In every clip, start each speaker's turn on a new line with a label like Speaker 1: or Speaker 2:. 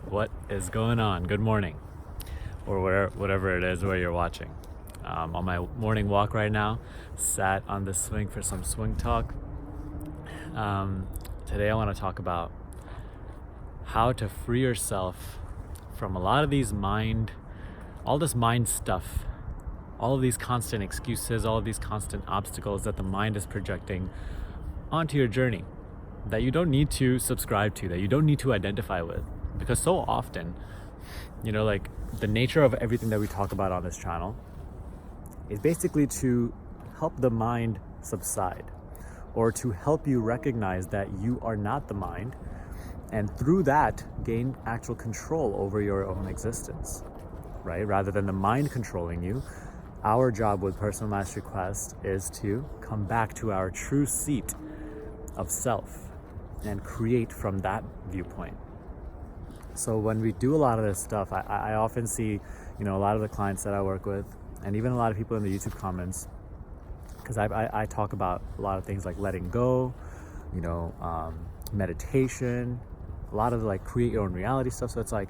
Speaker 1: What is going on? Good morning, or whatever it is where you're watching. On my morning walk right now, sat on the swing for some swing talk. Today I want to talk about how to free yourself from a lot of all this mind stuff, all of these constant excuses, all of these constant obstacles that the mind is projecting onto your journey that you don't need to subscribe to, that you don't need to identify with. Because so often, like the nature of everything that we talk about on this channel is basically to help the mind subside, or to help you recognize that you are not the mind, and through that gain actual control over your own existence, right? Rather than the mind controlling you. Our job with Personal Mastery Quest is to come back to our true seat of self and create from that viewpoint. So when we do a lot of this stuff, I often see, a lot of the clients that I work with, and even a lot of people in the YouTube comments, because I talk about a lot of things like letting go, meditation, a lot of like create your own reality stuff. So it's like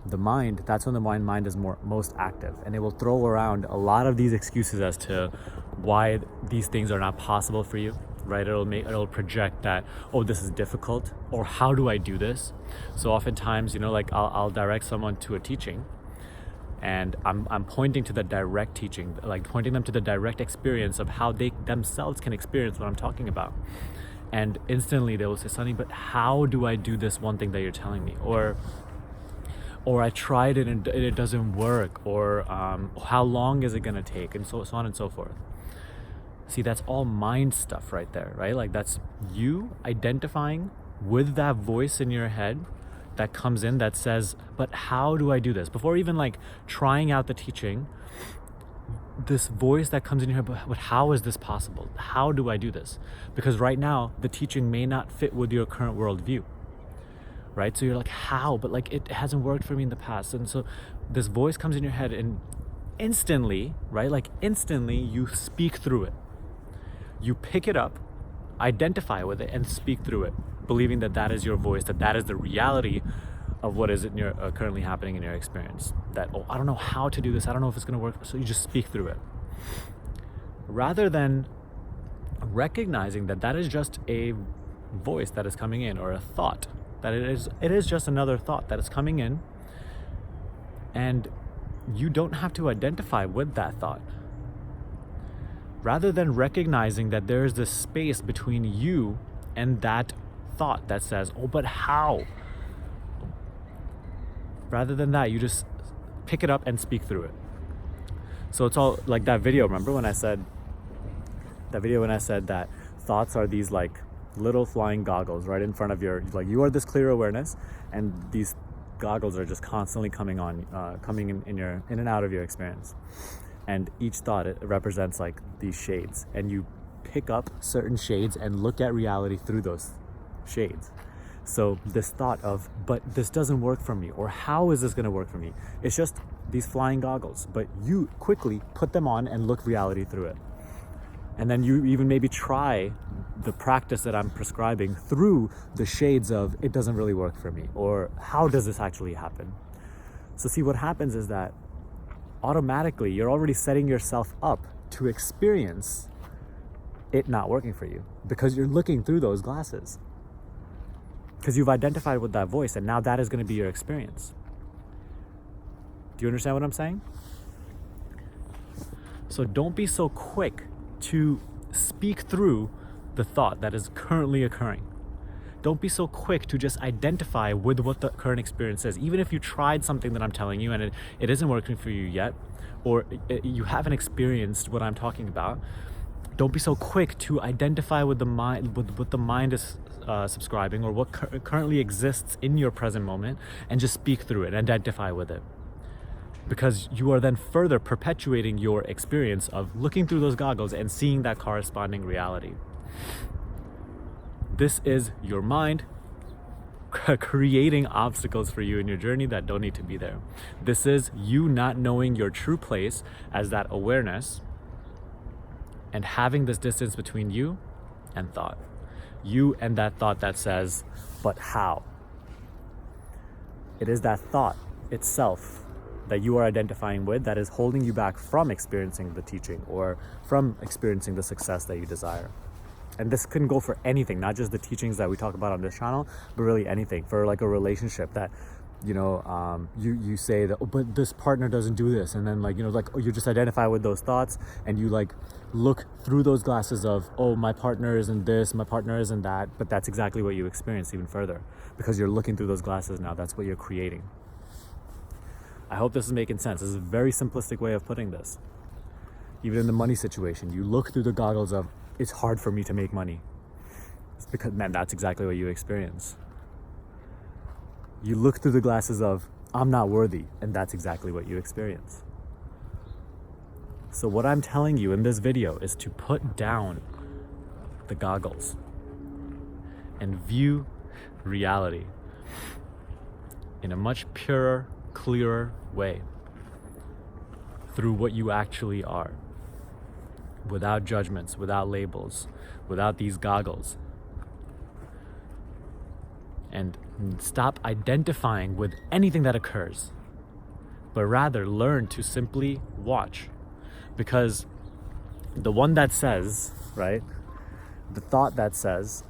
Speaker 1: the mind, that's when the mind is most active, and it will throw around a lot of these excuses as to why these things are not possible for you, right? It'll project that, oh, this is difficult, or how do I do this? So oftentimes, I'll direct someone to a teaching, and I'm pointing to the direct teaching, like pointing them to the direct experience of how they themselves can experience what I'm talking about. And instantly they will say, Sunny, but how do I do this one thing that you're telling me? Or I tried it and it doesn't work, or how long is it gonna take, and so on and so forth. See, that's all mind stuff right there, right? Like that's you identifying with that voice in your head that comes in that says, but how do I do this? Before even like trying out the teaching, this voice that comes in your head, but how is this possible? How do I do this? Because right now, the teaching may not fit with your current worldview, right? So you're like, how? But like it hasn't worked for me in the past. And so this voice comes in your head, and instantly, right? Like instantly you speak through it. You pick it up, identify with it, and speak through it, believing that that is your voice, that is the reality of what is currently happening in your experience. That, oh, I don't know how to do this. I don't know if it's going to work. So you just speak through it. Rather than recognizing that that is just a voice that is coming in, or a thought, that it is just another thought that is coming in, and you don't have to identify with that thought. Rather than recognizing that there is this space between you and that thought that says, oh, but how? Rather than that, you just pick it up and speak through it. So it's all like that video. Remember when I said that thoughts are these like little flying goggles right in front of you are this clear awareness, and these goggles are just constantly coming in and out of your experience. And each thought, it represents like these shades, and you pick up certain shades and look at reality through those shades. So this thought of, but this doesn't work for me, or how is this going to work for me? It's just these flying goggles, but you quickly put them on and look reality through it. And then you even maybe try the practice that I'm prescribing through the shades of, it doesn't really work for me, or how does this actually happen? So see, what happens is that automatically you're already setting yourself up to experience it not working for you, because you're looking through those glasses, because you've identified with that voice, and now that is going to be your experience. Do you understand what I'm saying? So don't be so quick to speak through the thought that is currently occurring. Don't be so quick to just identify with what the current experience is. Even if you tried something that I'm telling you and it isn't working for you yet, or you haven't experienced what I'm talking about, don't be so quick to identify with the mind, with what the mind is subscribing, or what currently exists in your present moment, and just speak through it, identify with it. Because you are then further perpetuating your experience of looking through those goggles and seeing that corresponding reality. This is your mind creating obstacles for you in your journey that don't need to be there. This is you not knowing your true place as that awareness, and having this distance between you and thought. You and that thought that says, but how? It is that thought itself that you are identifying with that is holding you back from experiencing the teaching or from experiencing the success that you desire. And this can go for anything, not just the teachings that we talk about on this channel, but really anything. For like a relationship that, you say that, oh, but this partner doesn't do this. And then you just identify with those thoughts and you like look through those glasses of, oh, my partner isn't this, my partner isn't that. But that's exactly what you experience even further because you're looking through those glasses now. That's what you're creating. I hope this is making sense. This is a very simplistic way of putting this. Even in the money situation, you look through the goggles of, it's hard for me to make money. It's because, man, that's exactly what you experience. You look through the glasses of, I'm not worthy, and that's exactly what you experience. So what I'm telling you in this video is to put down the goggles and view reality in a much purer, clearer way through what you actually are, without judgments, without labels, without these goggles. And stop identifying with anything that occurs, but rather learn to simply watch. Because the one that says, right, the thought that says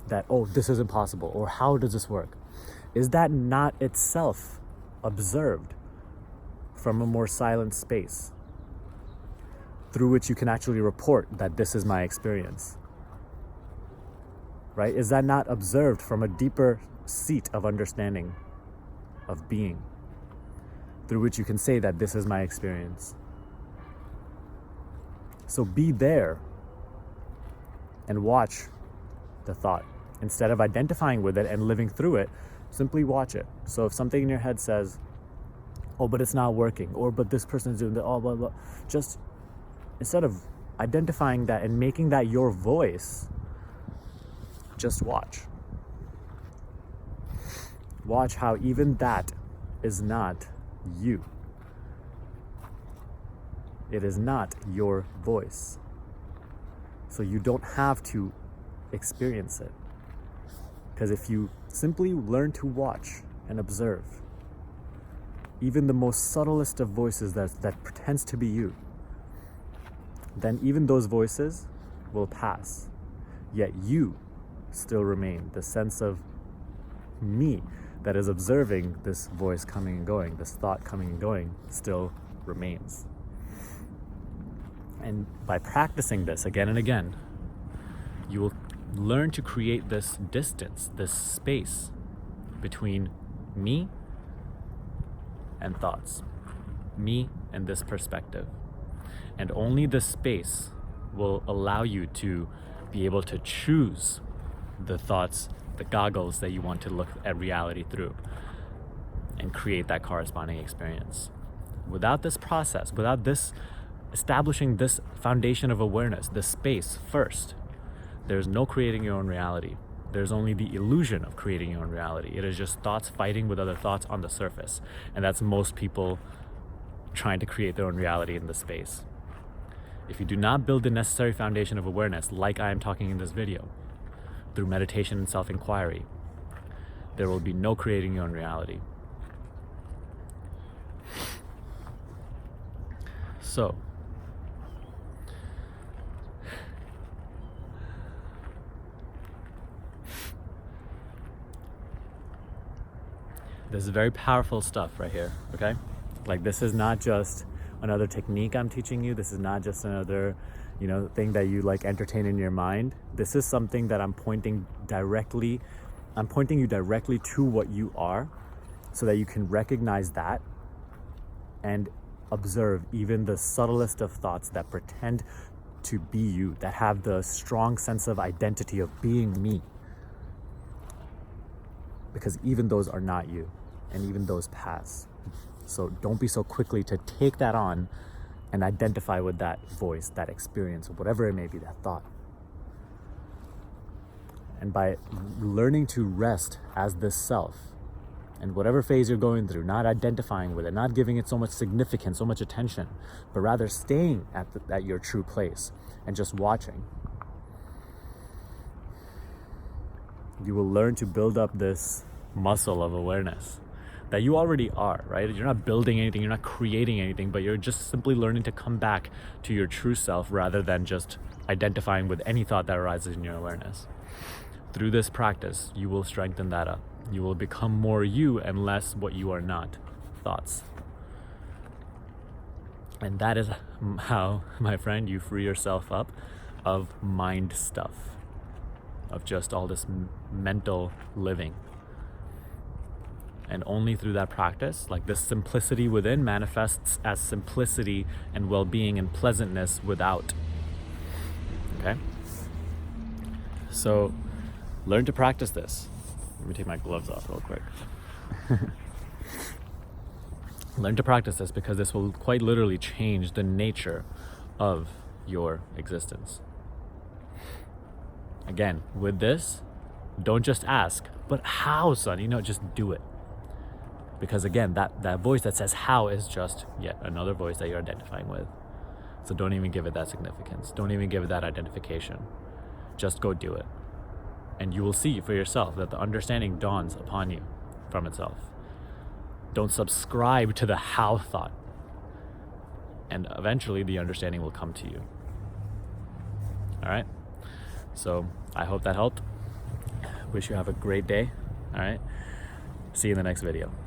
Speaker 1: that, oh, this is impossible, or how does this work, is that not itself observed from a more silent space through which you can actually report that this is my experience? Right? Is that not observed from a deeper seat of understanding, of being, through which you can say that this is my experience? So be there and watch the thought. Instead of identifying with it and living through it, simply watch it. So if something in your head says, oh, but it's not working, or but this person's doing that, oh, blah, blah, just instead of identifying that and making that your voice, just watch. Watch how even that is not you. It is not your voice. So you don't have to experience it. Because if you simply learn to watch and observe, even the most subtlest of voices that pretends to be you, then even those voices will pass. Yet you still remain. The sense of me that is observing this voice coming and going, this thought coming and going, still remains. And by practicing this again and again, you will learn to create this distance, this space between me and thoughts, me and this perspective. And only this space will allow you to be able to choose the thoughts, the goggles that you want to look at reality through and create that corresponding experience. Without this process, without this establishing this foundation of awareness, this space first, there's no creating your own reality. There's only the illusion of creating your own reality. It is just thoughts fighting with other thoughts on the surface. And that's most people trying to create their own reality in this space. If you do not build the necessary foundation of awareness, like I am talking in this video, through meditation and self-inquiry, there will be no creating your own reality. So, this is very powerful stuff right here, okay? Like, this is not just another technique I'm teaching you. This is not just another, thing that you like entertain in your mind. This is something that I'm pointing you directly to what you are, so that you can recognize that and observe even the subtlest of thoughts that pretend to be you, that have the strong sense of identity of being me. Because even those are not you, and even those pass. So don't be so quickly to take that on and identify with that voice, that experience, whatever it may be, that thought. And by learning to rest as this self, and whatever phase you're going through, not identifying with it, not giving it so much significance, so much attention, but rather staying at your true place and just watching, you will learn to build up this muscle of awareness, that you already are, right? You're not building anything, you're not creating anything, but you're just simply learning to come back to your true self rather than just identifying with any thought that arises in your awareness. Through this practice, you will strengthen that up. You will become more you and less what you are not, thoughts. And that is how, my friend, you free yourself up of mind stuff, of just all this mental living. And only through that practice, like this simplicity within manifests as simplicity and well-being and pleasantness without. Okay? So learn to practice this. Let me take my gloves off real quick. Learn to practice this, because this will quite literally change the nature of your existence. Again, with this, don't just ask, but how, son? Just do it. Because again, that voice that says how is just yet another voice that you're identifying with. So don't even give it that significance. Don't even give it that identification. Just go do it. And you will see for yourself that the understanding dawns upon you from itself. Don't subscribe to the how thought. And eventually the understanding will come to you. All right? So I hope that helped. Wish you have a great day. All right? See you in the next video.